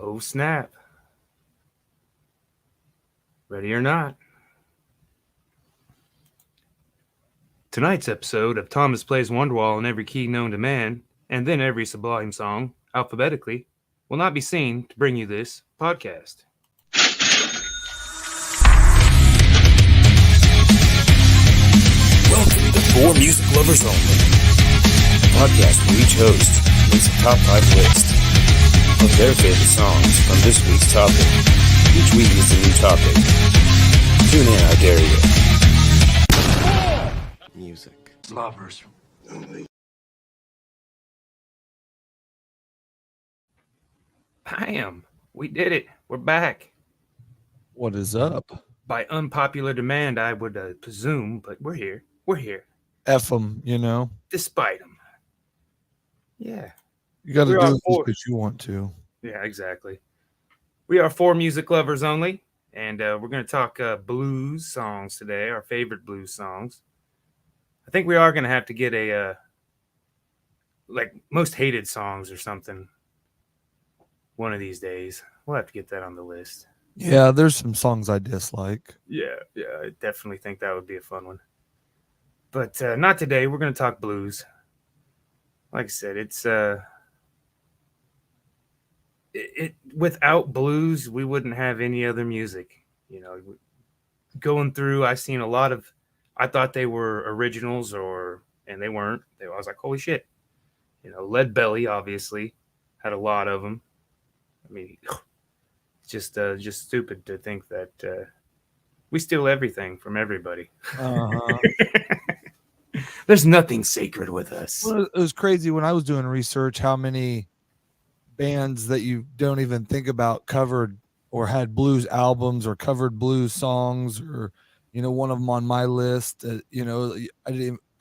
Oh, snap. Ready or not. Tonight's episode of Thomas Plays Wonderwall in every key known to man, and then every Sublime song, alphabetically, will not be seen to bring you this podcast. Welcome to For Music Lovers Only, a podcast where each host makes a top 5 list of their favorite songs from this week's topic. Each week is a new topic. Tune in, I dare you. Music Lovers Only. Bam! We did it. We're back. What is up? By unpopular demand, I would presume, but we're here. We're here. F them, you know. Despite them. Yeah. You got to We do are it for- because you want to. Yeah, exactly. We are For Music Lovers Only, and we're going to talk blues songs today, our favorite blues songs. I think we are going to have to get a, like, most hated songs or something one of these days. We'll have to get that on the list. Yeah, there's some songs I dislike. Yeah, I definitely think that would be a fun one. But not today. We're going to talk blues. Like I said, it's without blues, we wouldn't have any other music. You know, going through, I've seen a lot of, I thought they were originals and they weren't. I was like, holy shit. You know, Lead Belly, obviously, had a lot of them. I mean, it's just stupid to think that we steal everything from everybody. Uh-huh. There's nothing sacred with us. Well, it was crazy when I was doing research how many bands that you don't even think about covered or had blues albums or covered blues songs, or one of them on my list. I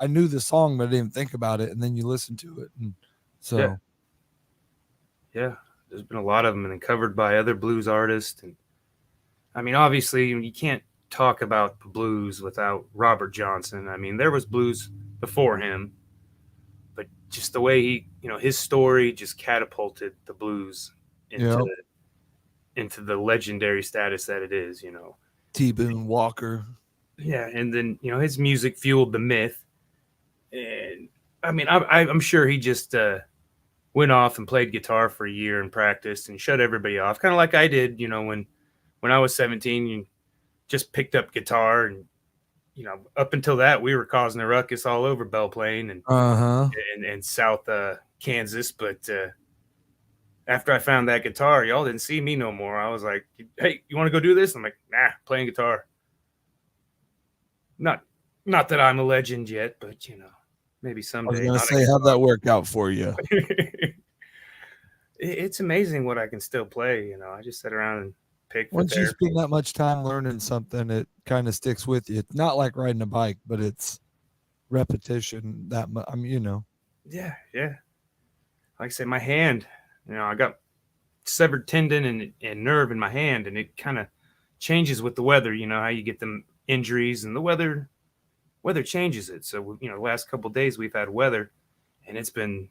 knew the song, but I didn't think about it, and then you listen to it, and so yeah. There's been a lot of them and covered by other blues artists. And I mean, obviously, you can't talk about the blues without Robert Johnson. I mean, there was blues before him, but just the way he, his story just catapulted the blues into the legendary status that it is, T. Boone Walker. Yeah, and then, his music fueled the myth. And I mean, I'm sure he just went off and played guitar for a year and practiced and shut everybody off, kind of like I did, when I was 17, you just picked up guitar, and up until that, we were causing a ruckus all over Belle Plaine and South Kansas. But after I found that guitar, y'all didn't see me no more. I was like, hey, you want to go do this? I'm like, nah, playing guitar. Not that I'm a legend yet, but maybe someday. I was going to say, how'd that work out for you? It's amazing what I can still play. I just sit around and pick. Once you spend that much time learning something, it kind of sticks with you. It's not like riding a bike, but it's repetition. Yeah. Like I said, my hand, I got severed tendon and nerve in my hand, and it kind of changes with the weather. How you get them injuries, and the weather changes it. So, the last couple of days we've had weather, and it's been,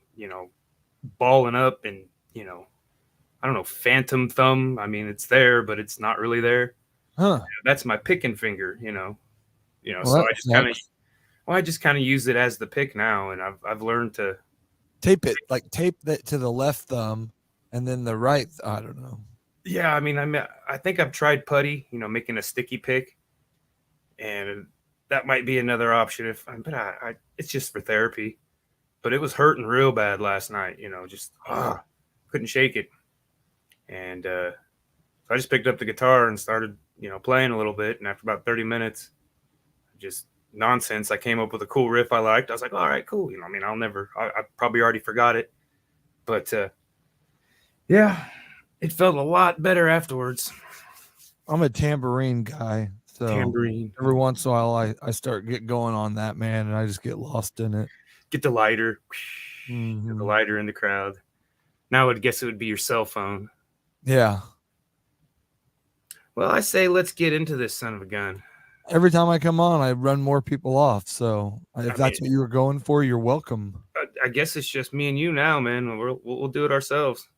balling up, and, I don't know, phantom thumb. I mean, it's there, but it's not really there. Huh. That's my picking finger, Well, so I just kind of use it as the pick now. And I've learned to tape that to the left thumb and then the right. I don't know. Yeah. I mean, I think I've tried putty, making a sticky pick, and that might be another option but it's just for therapy. But it was hurting real bad last night, just couldn't shake it. And so I just picked up the guitar and started, playing a little bit. And after about 30 minutes, just nonsense, I came up with a cool riff I liked. I was like, all right, cool. I probably already forgot it. But yeah, it felt a lot better afterwards. I'm a tambourine guy. So Tambourine. Every once in a while, I start get going on that, man, and I just get lost in it. Get the lighter. Mm-hmm. Get the lighter in the crowd. Now I would guess it would be your cell phone. Yeah. Well, I say let's get into this son of a gun. Every time I come on, I run more people off. So if that's what you were going for, you're welcome. I guess it's just me and you now, man. We'll do it ourselves.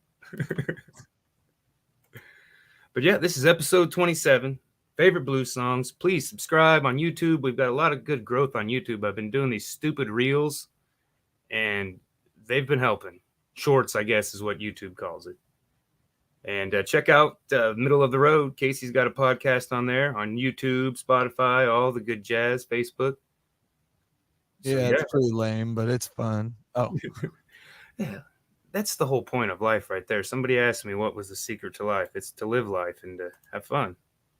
But yeah, this is episode 27. Favorite blues songs. Please subscribe on YouTube. We've got a lot of good growth on YouTube. I've been doing these stupid reels, and they've been helping. Shorts, I guess, is what YouTube calls it. And check out Middle of the Road. Casey's got a podcast on there on YouTube, Spotify, all the good jazz, Facebook. So, Yeah, it's pretty lame, but it's fun. Oh, yeah, that's the whole point of life right there. Somebody asked me what was the secret to life. It's to live life and to have fun.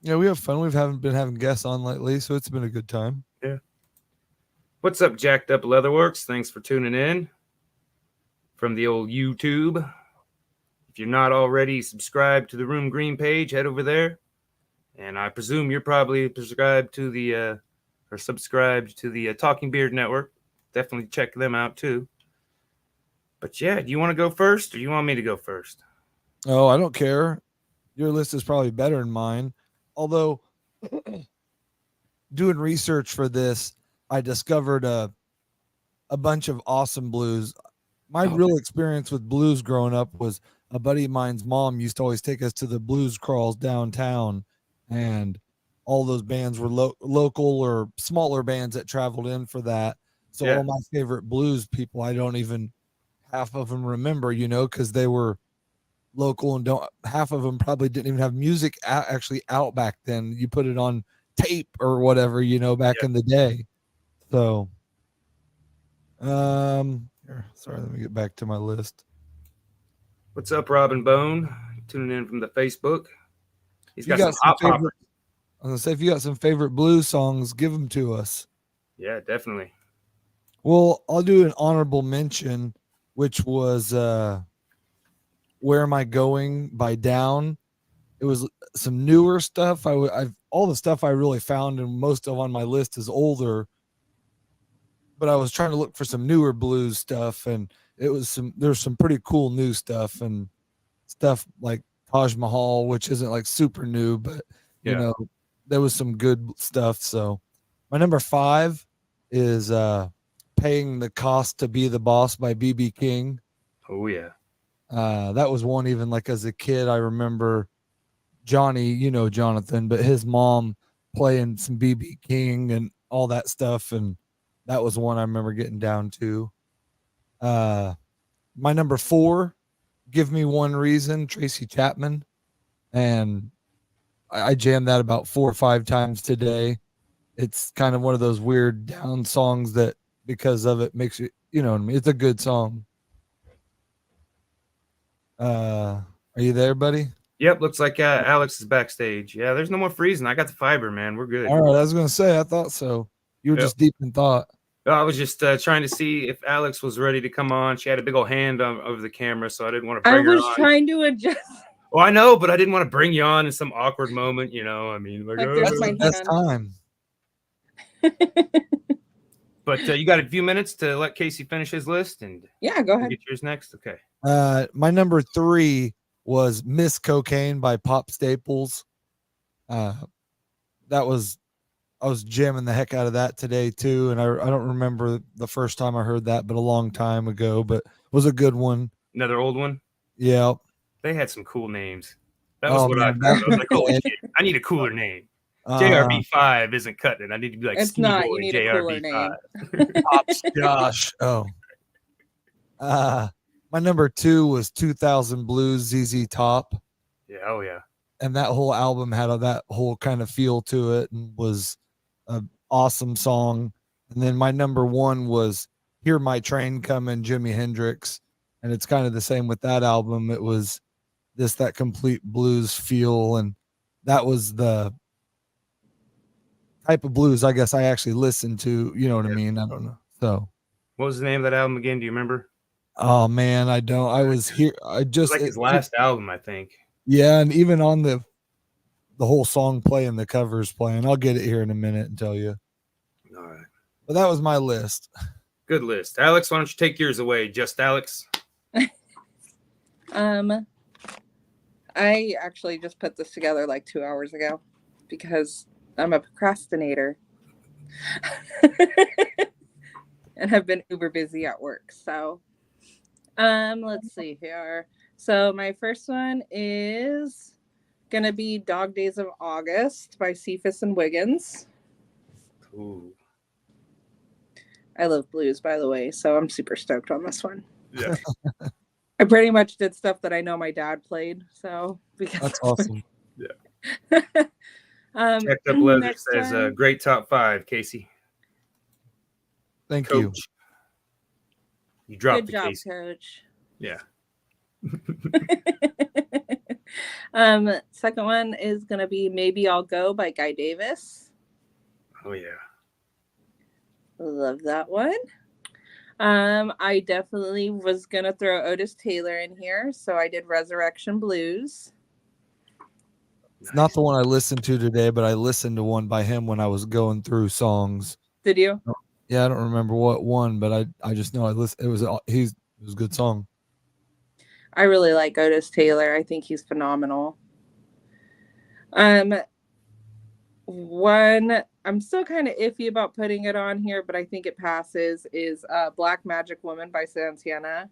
yeah, we have fun. We haven't been having guests on lately, so it's been a good time. Yeah. What's up, Jacked Up Leatherworks? Thanks for tuning in from the old YouTube. If you're not already subscribed to the Room Green page, head over there. And I presume you're probably subscribed to the Talking Beard Network. Definitely check them out too. But yeah, do you want to go first or do you want me to go first? Oh, I don't care. Your list is probably better than mine. Although doing research for this, I discovered a bunch of awesome blues. My real experience with blues growing up was a buddy of mine's mom used to always take us to the blues crawls downtown, and all those bands were local or smaller bands that traveled in for that. So all my favorite blues people, I don't even half of them remember, because they were local, and half of them probably didn't even have music actually out back then. You put it on tape or whatever, back in the day. So, sorry, let me get back to my list. What's up, Robin Bone? Tuning in from the Facebook. He's got some hop hoppers. I was gonna say, if you got some favorite blues songs, give them to us. Yeah, definitely. Well, I'll do an honorable mention, which was "Where Am I Going" by Down. It was some newer stuff. I've all the stuff I really found, and most of on my list is older. But I was trying to look for some newer blues stuff, and there's some pretty cool new stuff, and stuff like Taj Mahal, which isn't like super new, but there was some good stuff. So my number 5 is "Paying the Cost to Be the Boss" by B.B. King. Oh yeah. That was one, even like as a kid, I remember Johnny, Jonathan, but his mom playing some B.B. King and all that stuff, and that was one I remember getting down to. My number 4, "Give Me One Reason," Tracy Chapman, and I jammed that about 4 or 5 times today. It's kind of one of those weird down songs that, because of it, makes you, what I mean? It's a good song. Are you there, buddy? Yep, looks like Alex is backstage. Yeah, there's no more freezing. I got the fiber, man. We're good. All right, I was going to say, I thought so. You were just deep in thought. I was just trying to see if Alex was ready to come on. She had a big old hand over the camera, so I didn't want to bring her on. I was trying to adjust. Well, I know, but I didn't want to bring you on in some awkward moment, I mean, like that's the best time. But you got a few minutes to let Casey finish his list, and yeah, go ahead. Get yours next. Okay. My number 3 was "Miss Cocaine" by Pop Staples. I was jamming the heck out of that today too, and I don't remember the first time I heard that, but a long time ago. But it was a good one. Another old one. Yeah. They had some cool names. That was I thought. I was like, holy shit, I need a cooler name. JRB5 isn't cutting it. I need to be like Skinny Boy. You need JRB5. A cooler name. Pops Josh. Oh. My number 2 was 2000 Blues, ZZ Top. Yeah, oh yeah. And that whole album had that whole kind of feel to it, and was an awesome song. And then my number 1 was "Hear My Train Coming," Jimi Hendrix. And it's kind of the same with that album. It was that complete blues feel, and that was the type of blues I guess I actually listened to, you know what I mean? I don't know. So what was the name of that album again? Do you remember? Oh man, I don't. I was here. I just like his last album, I think. Yeah, and even on the whole song playing, the covers playing. I'll get it here in a minute and tell you. All right. But that was my list. Good list. Alex, why don't you take yours away? Just Alex. I actually just put this together like 2 hours ago because I'm a procrastinator. And have been uber busy at work. So let's see here. So my first one is gonna be Dog Days of August by Cephas and Wiggins. Ooh. I love blues, by the way, so I'm super stoked on this one. Yeah. I pretty much did stuff that I know my dad played, so because That's awesome. Checked up leather next says one. great top 5, Casey. Thank Coach. you. You dropped Good the job, Casey. Coach. Yeah. Second one is gonna be Maybe I'll Go by Guy Davis. Oh yeah. Love that one. I definitely was gonna throw Otis Taylor in here, so I did Resurrection Blues. It's not the one I listened to today, but I listened to one by him when I was going through songs. Did you? Yeah, I don't remember what one, but I just know I listened. It was a good song. I really like Otis Taylor. I think he's phenomenal. One I'm still kind of iffy about putting it on here, but I think it passes, is Black Magic Woman by Santana.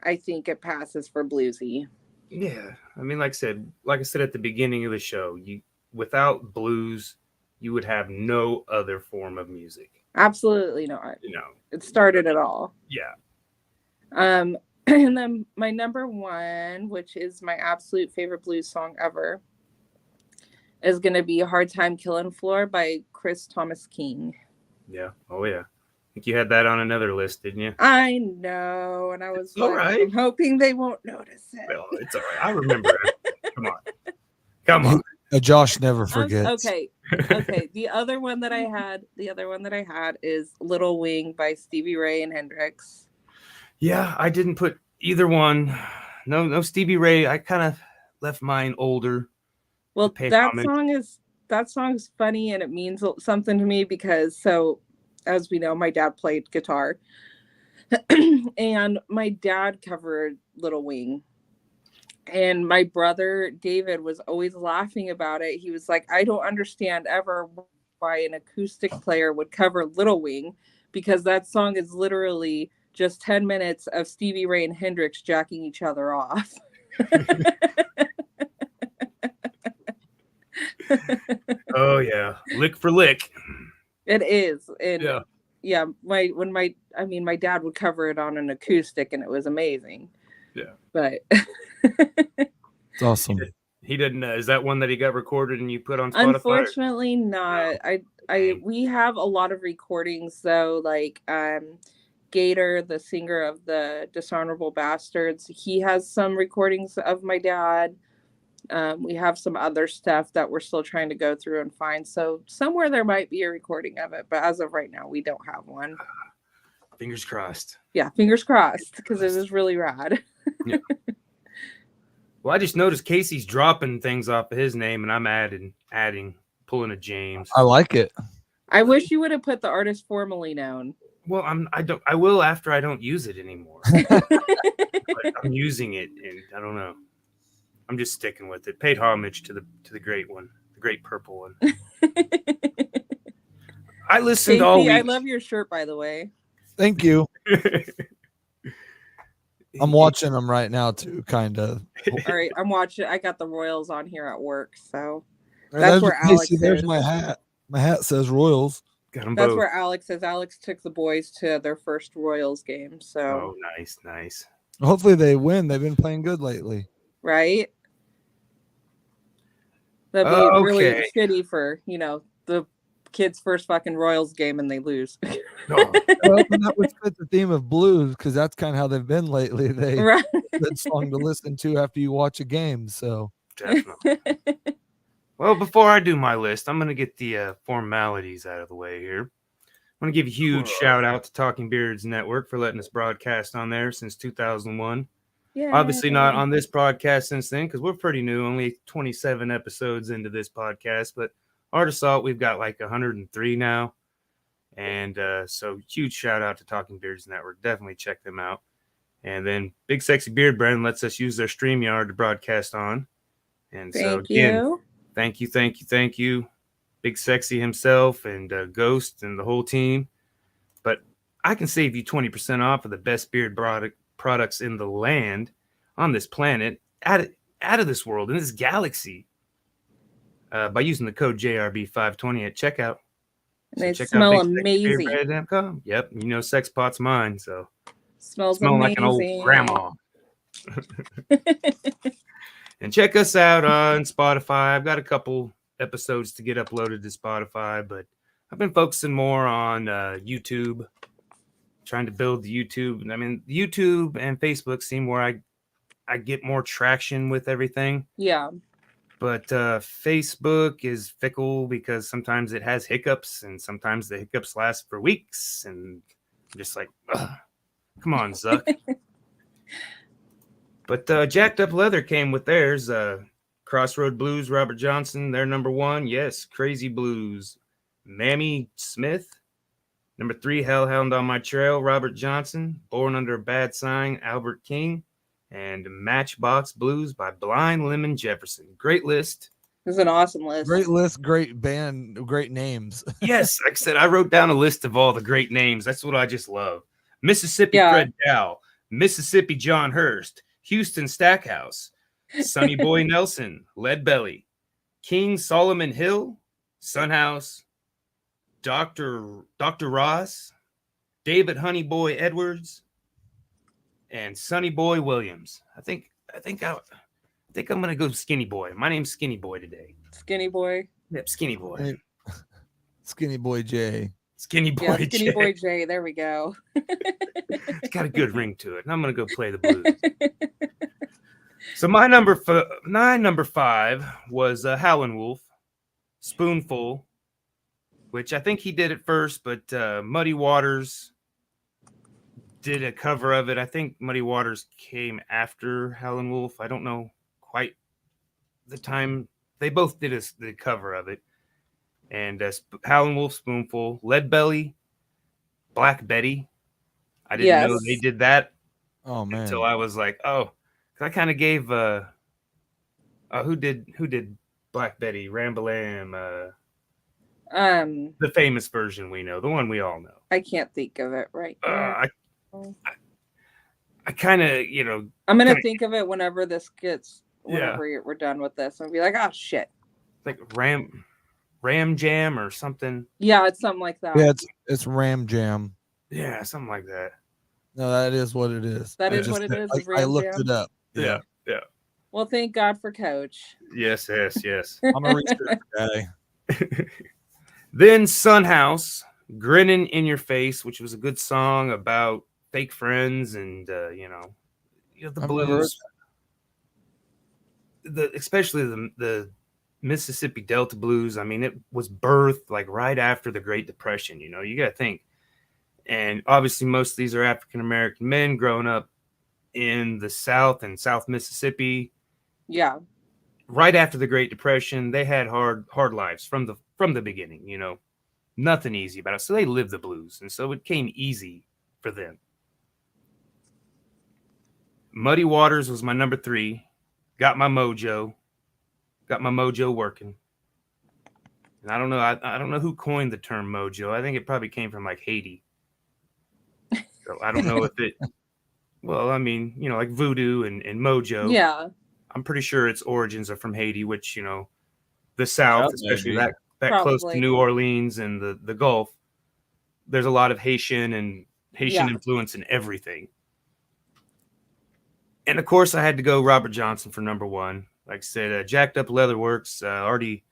I think it passes for bluesy. Yeah. I mean, like I said at the beginning of the show, without blues, you would have no other form of music. Absolutely not. You know. It started it all. Yeah. And then my number one, which is my absolute favorite blues song ever, is going to be Hard Time Killin' Floor by Chris Thomas King. Yeah. Oh, yeah. I think you had that on another list, didn't you? I know. And I was All like, right. I'm hoping they won't notice it. Well, it's all right. I remember it. Come on. Josh never forgets. Okay. The other one that I had is Little Wing by Stevie Ray and Hendrix. Yeah, I didn't put either one. No Stevie Ray. I kind of left mine older. Well, that homage. song is funny, and it means something to me because, so as we know, my dad played guitar and my dad covered Little Wing, and my brother David was always laughing about it. He was like, I don't understand ever why an acoustic player would cover Little Wing, because that song is literally just 10 minutes of Stevie Ray and Hendrix jacking each other off. Oh yeah, lick for lick. It is. And yeah, my dad would cover it on an acoustic, and it was amazing. Yeah, but it's awesome. He didn't. Is that one that he got recorded and you put on Spotify? Unfortunately, not. We have a lot of recordings though, like Gator, the singer of the Dishonorable Bastards. He has some recordings of my dad. We have some other stuff that we're still trying to go through and find. So somewhere there might be a recording of it, but as of right now, we don't have one. Fingers crossed. Yeah, fingers crossed, because it was really rad. Yeah. Well, I just noticed Casey's dropping things off of his name, and I'm adding, pulling a James. I like it. I wish you would have put the artist formerly known. Well, I will after I don't use it anymore. But I'm using it, and I don't know. I'm just sticking with it. Paid homage to the great one, the great purple one. I listened Casey, all week. I love your shirt, by the way. Thank you. I'm watching them right now too, kind of. All right, I'm watching. I got the Royals on here at work, so That's where Alex there's is. my hat. My hat says Royals. Got them That's both. where Alex is. Alex took the boys to their first Royals game. So Oh, nice. Hopefully they win. They've been playing good lately. Right? That'd be really shitty for, the kids' first fucking Royals game and they lose. No. Well, that would fit the theme of blues, because that's kind of how they've been lately. They Right. good song to listen to after you watch a game. So Definitely. Well, before I do my list, I'm going to get the formalities out of the way here. I want to give a huge shout out to Talking Beards Network for letting us broadcast on there since 2001. Yeah. Obviously not on this podcast since then, because we're pretty new, only 27 episodes into this podcast. But Art Assault, we've got like 103 now. And so huge shout out to Talking Beards Network. Definitely check them out. And then Big Sexy Beard Brand lets us use their StreamYard to broadcast on. And so again, thank you. Big Sexy himself and Ghost and the whole team. But I can save you 20% off of the best beard products in the land on this planet at out of this world in this galaxy by using the code JRB520 at checkout. And they check smell out amazing. BigSexyBeardBread.com. Yep, you know Sex Pot's mine, so Smells smelling amazing. like an old grandma. And check us out on Spotify. I've got a couple episodes to get uploaded to Spotify, but I've been focusing more on YouTube, trying to build the YouTube. I mean, YouTube and Facebook seem where I get more traction with everything. Yeah. But Facebook is fickle because sometimes it has hiccups, and sometimes the hiccups last for weeks. And I'm just like, come on, Zuck. But Jacked Up Leather came with theirs. Crossroad Blues, Robert Johnson, their number 1. Yes, Crazy Blues. Mammy Smith. Number 3, Hellhound on My Trail, Robert Johnson. Born Under a Bad Sign, Albert King. And Matchbox Blues by Blind Lemon Jefferson. Great list. This is an awesome list. Great list, great band, great names. Yes, like I said, I wrote down a list of all the great names. That's what I just love. Mississippi Fred Dow, Mississippi John Hurst, Houston Stackhouse, Sonny Boy Nelson, Lead Belly, King Solomon Hill, Sunhouse, Dr. Ross, David Honey Boy Edwards, and Sonny Boy Williams. I think I'm gonna go Skinny Boy. My name's Skinny Boy today. Skinny Boy. Yep, Skinny Boy. Skinny Boy J. Skinny Boy Skinny J. Boy J. There we go. It's got a good ring to it. And I'm gonna go play the blues. So my number 5 was Howlin' Wolf, Spoonful, which I think he did it first, but Muddy Waters did a cover of it. I think Muddy Waters came after Howlin' Wolf. I don't know quite the time. They both did the cover of it. And Howlin' Wolf, Spoonful, Lead Belly, Black Betty. I didn't know they did that. Oh man! Until I was like, oh, I kind of gave who did Black Betty, Rambalam, the famous version we know, the one we all know. I can't think of it right now. I kind of, you know, I'm gonna think of it whenever we're done with this, and be like, oh shit, like Ram Jam or something. Yeah, it's something like that. Yeah, it's Ram Jam. Yeah, something like that. No, that is what it is. That is what it is. I looked it up. Yeah. Well, thank God for Coach. Yes. I'm a research guy. Then Sunhouse, Grinning in Your Face, which was a good song about fake friends and the blues. Especially the Mississippi Delta blues. I mean, it was birthed like right after the Great Depression. You know, you got to think. And obviously, most of these are African American men growing up in the South and South Mississippi. Yeah. Right after the Great Depression, they had hard lives from the beginning. You know, nothing easy about it. So they lived the blues, and so it came easy for them. Muddy Waters was my number 3. Got my mojo working. And I don't know. I don't know who coined the term mojo. I think it probably came from like Haiti. So I don't know if it. Well, I mean, you know, like voodoo and mojo. Yeah. I'm pretty sure its origins are from Haiti, which, you know, the South, especially that close to New Orleans and the Gulf. There's a lot of Haitian influence in everything. And of course, I had to go Robert Johnson for number 1. Like I said, Jacked Up Leatherworks, already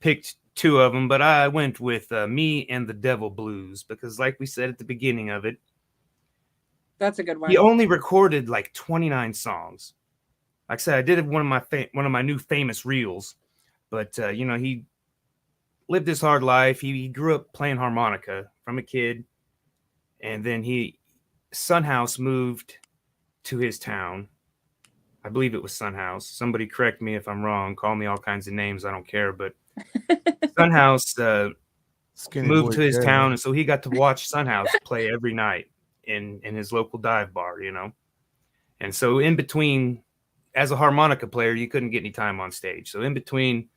picked 2 of them, but I went with Me and the Devil Blues because, like we said at the beginning of it, that's a good one. He only recorded like 29 songs. Like I said, I did one of my new famous reels, but you know, he lived his hard life. He grew up playing harmonica from a kid, and then Sunhouse moved to his town. I believe it was Sunhouse. Somebody correct me if I'm wrong. Call me all kinds of names. I don't care. But Sunhouse moved to his town, and so he got to watch Sunhouse play every night in his local dive bar, you know. And so in between, as a harmonica player, you couldn't get any time on stage. So in between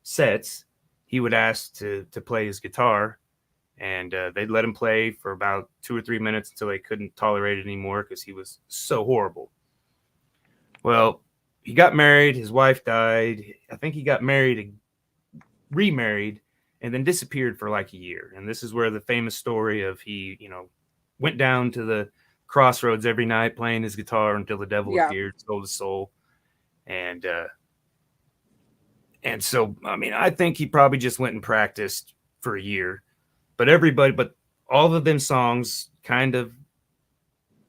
sets, he would ask to play his guitar, and they'd let him play for about 2 or 3 minutes until they couldn't tolerate it anymore because he was so horrible. Well, he got married. His wife died. I think he got married, remarried, and then disappeared for like a year. And this is where the famous story of he, went down to the crossroads every night playing his guitar until the devil appeared, stole his soul. And so, I mean, I think he probably just went and practiced for a year. But all of them songs kind of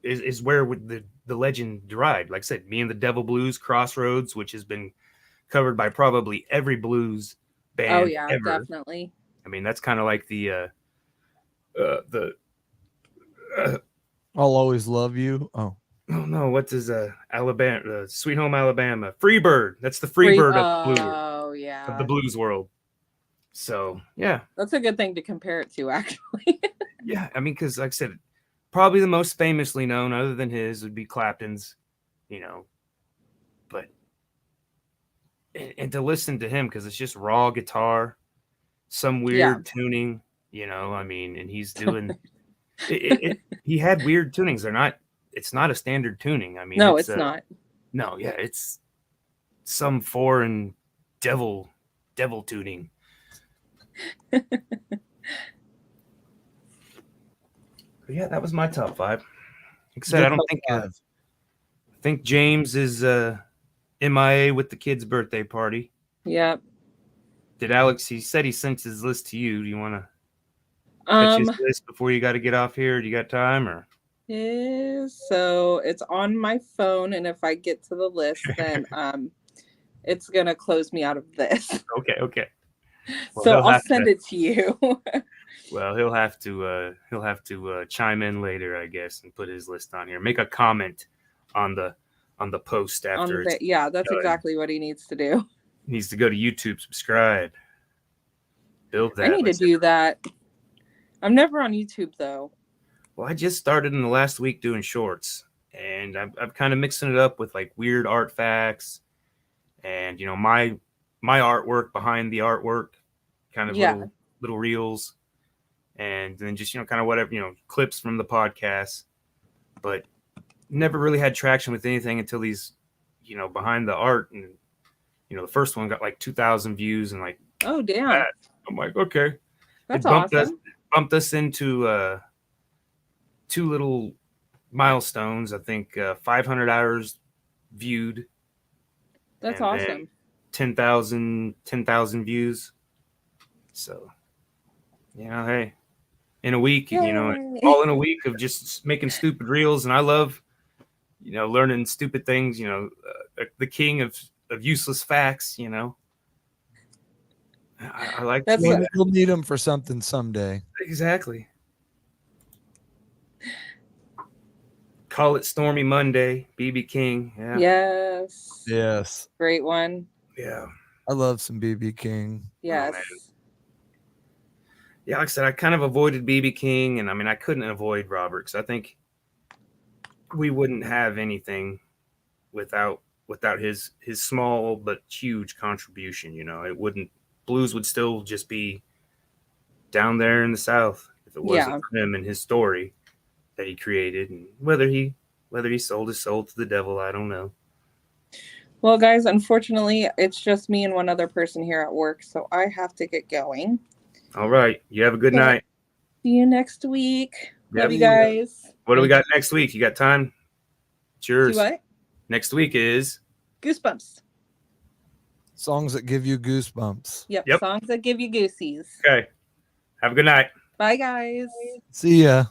is where the legend derived. Like I said, Me and the Devil Blues, Crossroads, which has been covered by probably every blues band. Oh yeah, ever. definitely. I mean, that's kind of like the I'll Always Love You. Oh no, what is Alabama, Sweet Home Alabama, Freebird. That's the Freebird of the blues. Oh yeah, of the blues world. So yeah, that's a good thing to compare it to, actually. Yeah, I mean, because like I said, probably the most famously known, other than his, would be Clapton's. But and to listen to him, because it's just raw guitar, some weird tuning. I mean, and he's doing. He had weird tunings. It's not a standard tuning. I mean, no, it's not. No, yeah, it's some foreign devil tuning. But yeah, that was my top 5. Like I said, I don't think I think James is MIA with the kid's birthday party. Yep. Did Alex? He said he sent his list to you. Do you want to catch his list before you got to get off here? Do you got time or? So it's on my phone, and if I get to the list, then it's gonna close me out of this. Okay. Well, so I'll send it to you. Well, he'll have to chime in later, I guess, and put his list on here. Make a comment on the post after. That's exactly what he needs to do. He needs to go to YouTube, subscribe, build that. I need to do that. I'm never on YouTube though. Well, I just started in the last week doing shorts, and I'm kind of mixing it up with like weird art facts, and my artwork behind the artwork, kind of little reels, and then just kind of whatever clips from the podcast, but never really had traction with anything until these behind the art, and the first one got like 2,000 views, and like, oh damn, I'm like, okay, that's awesome. Bumped us into 2 little milestones. I think 500 hours viewed. That's awesome. 10,000 views. So, hey, in a week, all in a week of just making stupid reels. And I love, learning stupid things, the king of useless facts, I like that. You'll need them for something someday. Exactly. Call It Stormy Monday, BB King. Yeah. Yes. Great one. Yeah. I love some BB King. Yes. Yeah, like I said, I kind of avoided BB King, and I mean, I couldn't avoid Robert, because I think we wouldn't have anything without his small but huge contribution. It wouldn't. Blues would still just be down there in the South if it wasn't for him and his story that he created, and whether he sold his soul to the devil, I don't know. Well, guys, unfortunately, it's just me and one other person here at work, so I have to get going. All right, you have a good night. See you next week. Love you guys. What do we got next week? You got time? It's yours. See what? Next week is Goosebumps. Songs that give you goosebumps. Yep. Songs that give you goosies. Okay. Have a good night. Bye, guys. See ya.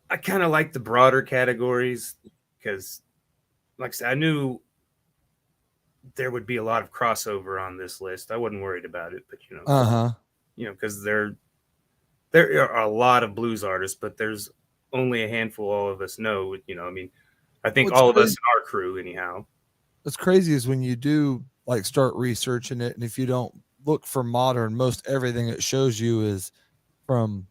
I kind of like the broader categories because, like I said, I knew there would be a lot of crossover on this list. I wasn't worried about it, but because there are a lot of blues artists, but there's only a handful all of us know. I mean, I think all of us in our crew, anyhow. What's crazy is when you do like start researching it, and if you don't look for modern, most everything it shows you is from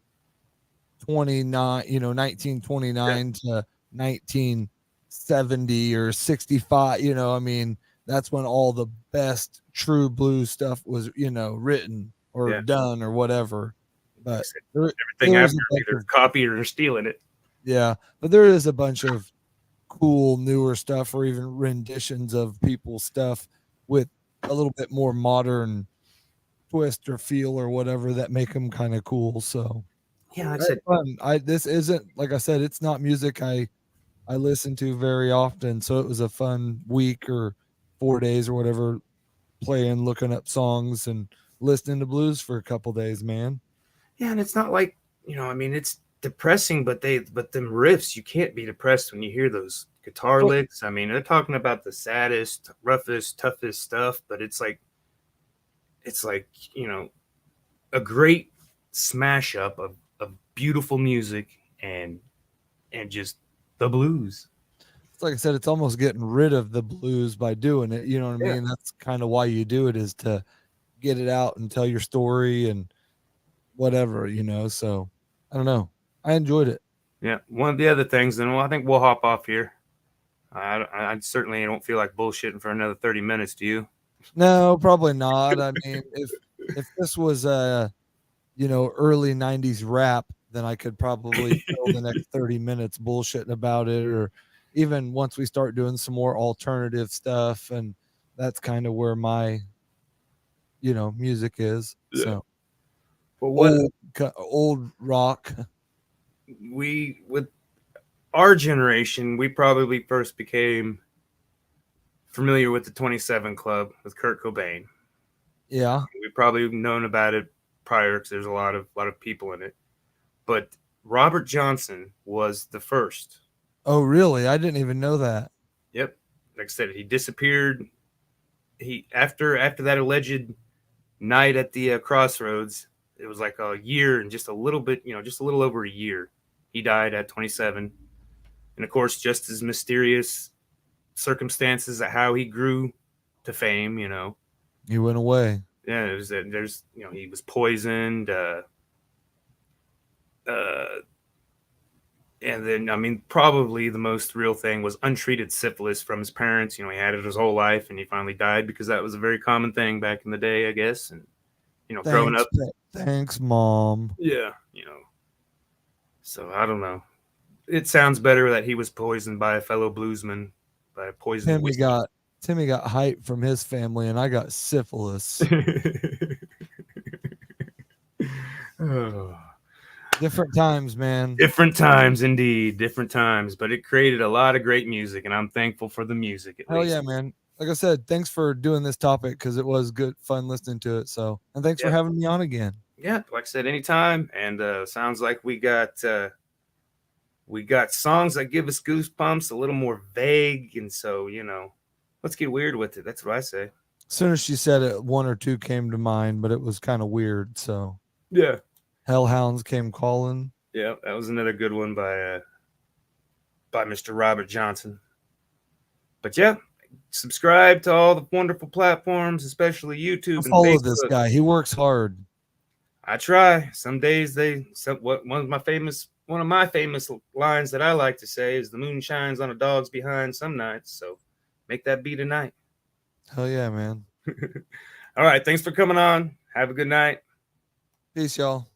1929 to 1970 or 65. I mean, that's when all the best true blues stuff was, written or done or whatever. But everything after either copied or stealing it. Yeah, but there is a bunch of cool newer stuff or even renditions of people's stuff with a little bit more modern twist or feel or whatever that make them kind of cool. So Yeah, like I I had said, fun. This isn't, like I said, it's not music I listen to very often. So it was a fun week or 4 days or whatever, playing, looking up songs and listening to blues for a couple days, man. yeah, and it's not like, I mean, it's depressing, but them riffs, you can't be depressed when you hear those guitar Well, licks. I mean, they're talking about the saddest, roughest, toughest stuff, but it's like, a great smash up of beautiful music and just the blues. it's like I said, it's almost getting rid of the blues by doing it. You know what I Yeah. mean? That's kind of why you do it, is to get it out and tell your story and whatever, So I don't know. I enjoyed it. Yeah. One of the other things, and I think we'll hop off here. I certainly don't feel like bullshitting for another 30 minutes. Do you? No, probably not. I mean, if this was early 90s rap, then I could probably fill the next 30 minutes bullshitting about it, or even once we start doing some more alternative stuff, and that's kind of where my music is. Yeah. So Well, what old rock. with our generation, we probably first became familiar with the 27 Club with Kurt Cobain. Yeah. We probably known about it prior because there's a lot of people in it. But Robert Johnson was the first. Oh, really? I didn't even know that. Yep. Like I said, he disappeared. He after that alleged night at the crossroads, it was like a year and just a little bit, just a little over a year. He died at 27. And of course, just as mysterious circumstances at how he grew to fame, He went away. Yeah, it was that there's, he was poisoned. And then, I mean, probably the most real thing was untreated syphilis from his parents. He had it his whole life, and he finally died because that was a very common thing back in the day, I guess. And, growing up. Thanks, Mom. Yeah, So I don't know. It sounds better that he was poisoned by a fellow bluesman, by a poison whiskey. Timmy got hype from his family, and I got syphilis. Oh. Different times, man. Different times, indeed. Different times. But it created a lot of great music, and I'm thankful for the music, at least. Yeah, man. Like I said, thanks for doing this topic, because it was good fun listening to it. So, and thanks for having me on again. Yeah, like I said, anytime. And sounds like we got songs that give us goosebumps, a little more vague, and so let's get weird with it. That's what I say. As soon as she said it, one or two came to mind, but it was kind of weird. So yeah, Hellhounds Came Calling. Yeah, that was another good one by Mr. Robert Johnson. But yeah, subscribe to all the wonderful platforms, especially YouTube and follow Facebook. This guy. He works hard. I try. Some days one of my famous lines that I like to say is, "The moon shines on a dog's behind some nights." So make that be tonight. Hell yeah, man. All right. Thanks for coming on. Have a good night. Peace, y'all.